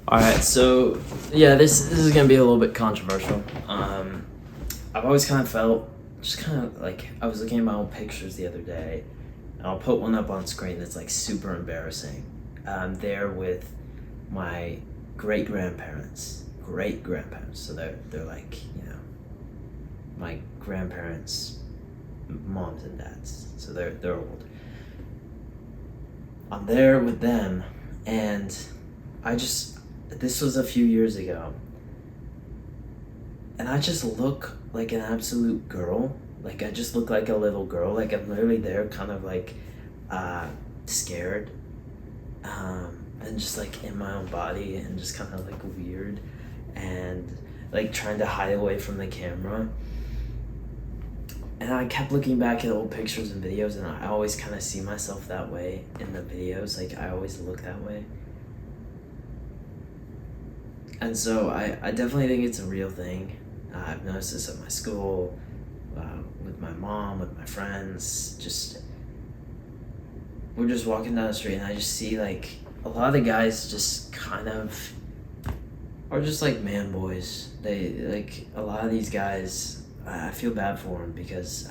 All right, so yeah, this is gonna be a little bit controversial. I've always kind of felt just kind of like I was looking at my old pictures the other day, and I'll put one up on screen that's like super embarrassing. I'm there with my great grandparents. So they're like my grandparents, moms and dads. So they're old. I'm there with them, and I just this was a few years ago, and I just look like an absolute girl. Like I just look like a little girl. Like I'm literally there, kind of like scared, and just like in my own body, and just kind of like weird, and like trying to hide away from the camera. And I kept looking back at old pictures and videos, and I always kind of see myself that way in the videos. Like I always look that way. And so I definitely think it's a real thing. I've noticed this at my school, with my mom, with my friends. Just we're just walking down the street, and I just see like a lot of the guys just kind of are just like man boys. They like a lot of these guys. I feel bad for them because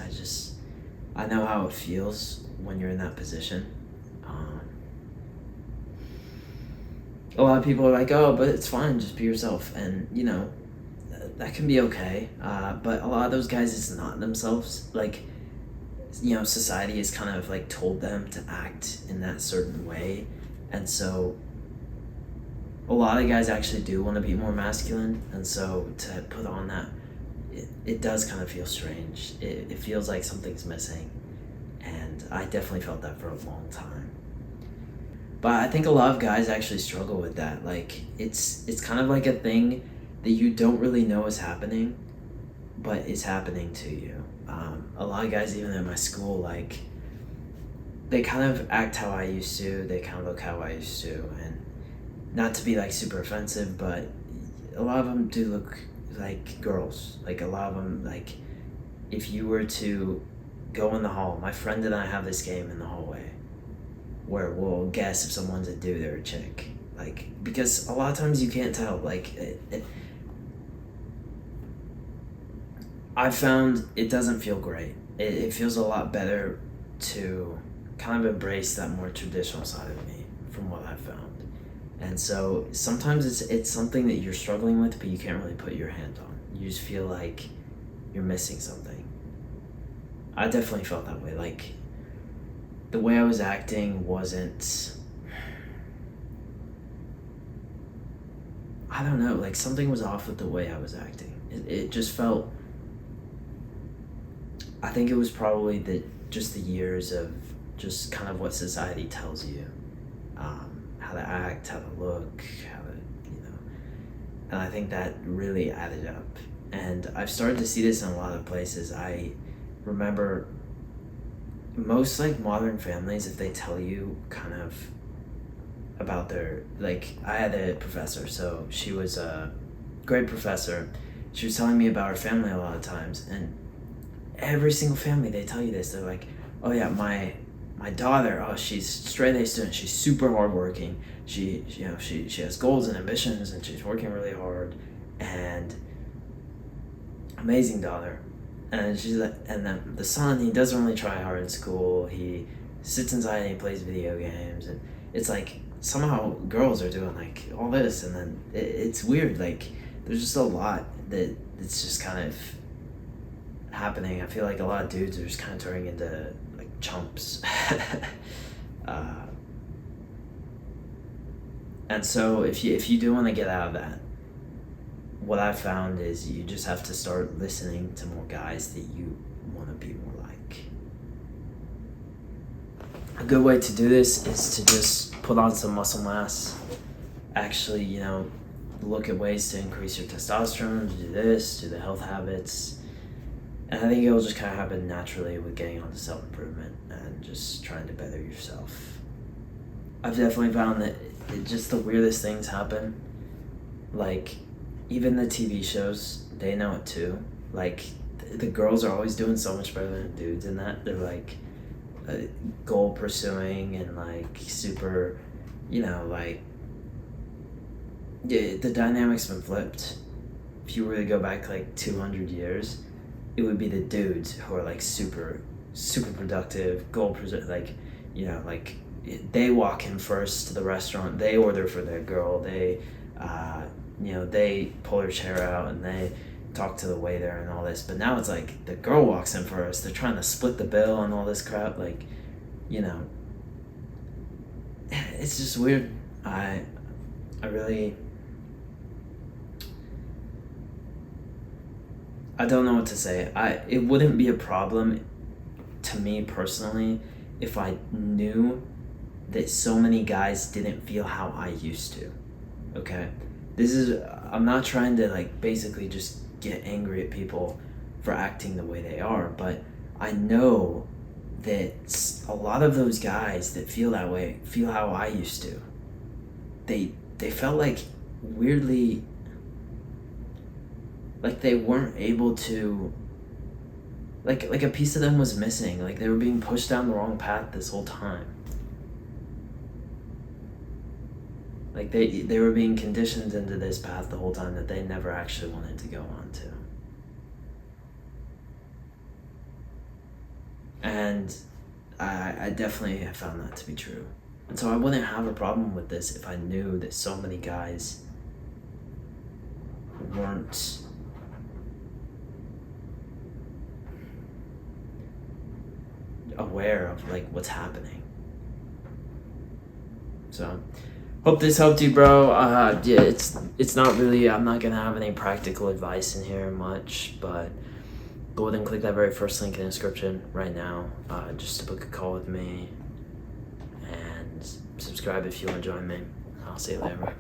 I know how it feels when you're in that position. A lot of people are like, oh, but it's fine, just be yourself. And, that can be okay. But a lot of those guys is not themselves. Like, society has kind of like told them to act in that certain way. And so a lot of guys actually do want to be more masculine. And so to put on that, it does kind of feel strange. It feels like something's missing. And I definitely felt that for a long time. But I think a lot of guys actually struggle with that. Like it's kind of like a thing that you don't really know is happening, but it's happening to you. A lot of guys, even at my school, like they kind of act how I used to. They kind of look how I used to, and not to be like super offensive, but a lot of them do look like girls. Like a lot of them, like if you were to go in the hall, my friend and I have this game in the hallway where we'll guess if someone's a dude or a chick. Like, because a lot of times you can't tell. Like, I've found it doesn't feel great. It feels a lot better to kind of embrace that more traditional side of me from what I've found. And so sometimes it's something that you're struggling with, but you can't really put your hand on. You just feel like you're missing something. I definitely felt that way. Like, the way I was acting wasn't, I don't know, like something was off with the way I was acting. It just felt, I think it was probably just the years of just kind of what society tells you, how to act, how to look, how to, and I think that really added up. And I've started to see this in a lot of places. I remember most like modern families, if they tell you kind of about their, like I had a professor, so she was a great professor. She was telling me about her family a lot of times, and every single family they tell you this. They're like, oh yeah, my daughter, oh, she's straight A student, she's super hardworking, she has goals and ambitions, and she's working really hard, and amazing daughter. And she's like, and then the son, he doesn't really try hard in school. He sits inside and he plays video games, and it's like somehow girls are doing like all this, and then it's weird. Like there's just a lot that it's just kind of happening. I feel like a lot of dudes are just kind of turning into like chumps. And so if you do want to get out of that, what I found is you just have to start listening to more guys that you want to be more like. A good way to do this is to just put on some muscle mass. Actually, look at ways to increase your testosterone, do this, do the health habits. And I think it'll just kind of happen naturally with getting onto self-improvement and just trying to better yourself. I've definitely found that just the weirdest things happen. Like, even the TV shows, they know it too. Like, the girls are always doing so much better than dudes in that. They're like goal pursuing and like super, like yeah, the dynamic's been flipped. If you really go back like 200 years, it would be the dudes who are like super productive, like, like they walk in first to the restaurant, they order for their girl, they pull her chair out and they talk to the waiter and all this. But now it's like the girl walks in first, they're trying to split the bill and all this crap. Like, you know, it's just weird. I really, I don't know what to say. It wouldn't be a problem to me personally if I knew that so many guys didn't feel how I used to. Okay? I'm not trying to like basically just get angry at people for acting the way they are, but I know that a lot of those guys that feel that way feel how I used to. They felt like weirdly like they weren't able to, like a piece of them was missing, like they were being pushed down the wrong path this whole time. Like they were being conditioned into this path the whole time that they never actually wanted to go on to. And I definitely have found that to be true. And so I wouldn't have a problem with this if I knew that so many guys weren't aware of like what's happening. So hope this helped you, bro. Yeah, it's not really, I'm not gonna have any practical advice in here much, but go ahead and click that very first link in the description right now, just to book a call with me, and subscribe if you want to join me. I'll see you later, bro.